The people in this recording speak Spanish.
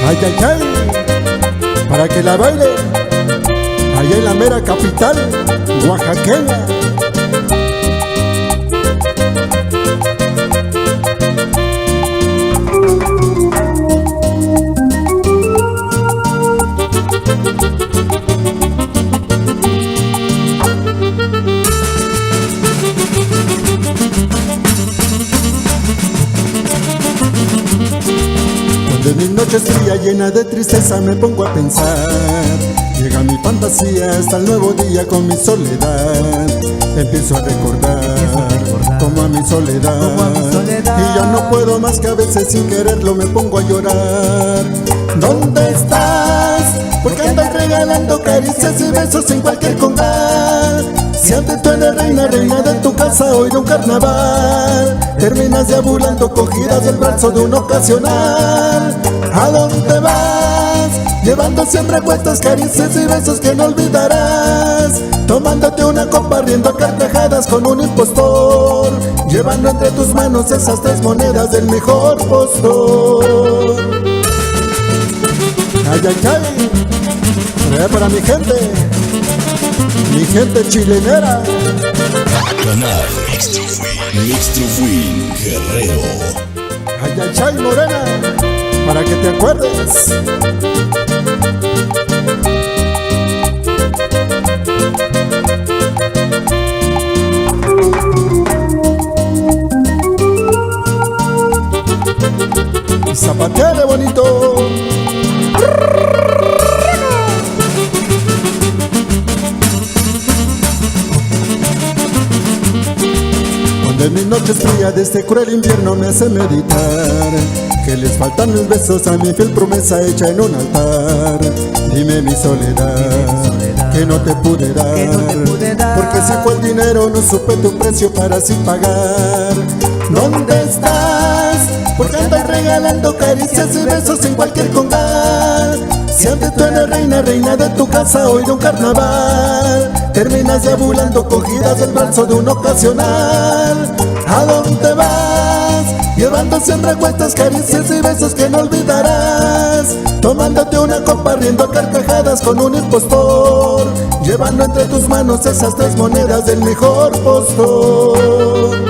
Ay, ay, ay, para que la baile, allá en la mera capital oaxaqueña. De mis noches fría llena de tristeza me pongo a pensar. Llega mi fantasía hasta el nuevo día con mi soledad. Empiezo a recordar como a mi soledad. Y ya no puedo más que a veces sin quererlo me pongo a llorar. ¿Dónde estás? Porque andas regalando caricias y besos en cualquier congal. Si antes tú eres reina, reina de tu casa, hoy de un carnaval terminas deambulando cogidas del brazo de un ocasional. ¿A dónde vas? Llevando siempre cuestas caricias y besos que no olvidarás. Tomándote una copa riendo a carcajadas con un impostor. Llevando entre tus manos esas 3 monedas del mejor postor. Ay, ay, ay, para mi gente chilenera. Canal Extrofwin Guerrero. Ay, ay, ay, morena, para que te acuerdes. Y zapateale bonito. Cuando en mis noches frías de este cruel invierno me hace meditar que les faltan mis besos a mi fiel promesa hecha en un altar. Dime mi soledad, que no te pude dar, porque si fue el dinero no supe tu precio para así pagar. ¿Dónde estás? Porque andas regalando caricias y besos en cualquier congal. Si antes tú eres reina, reina de tu casa, hoy de un carnaval terminas deambulando cogidas del brazo de un ocasional. ¿A dónde vas? Llevando siempre cuestas caricias y besos que no olvidarás. Tomándote una copa riendo a carcajadas con un impostor. Llevando entre tus manos esas 3 monedas del mejor postor.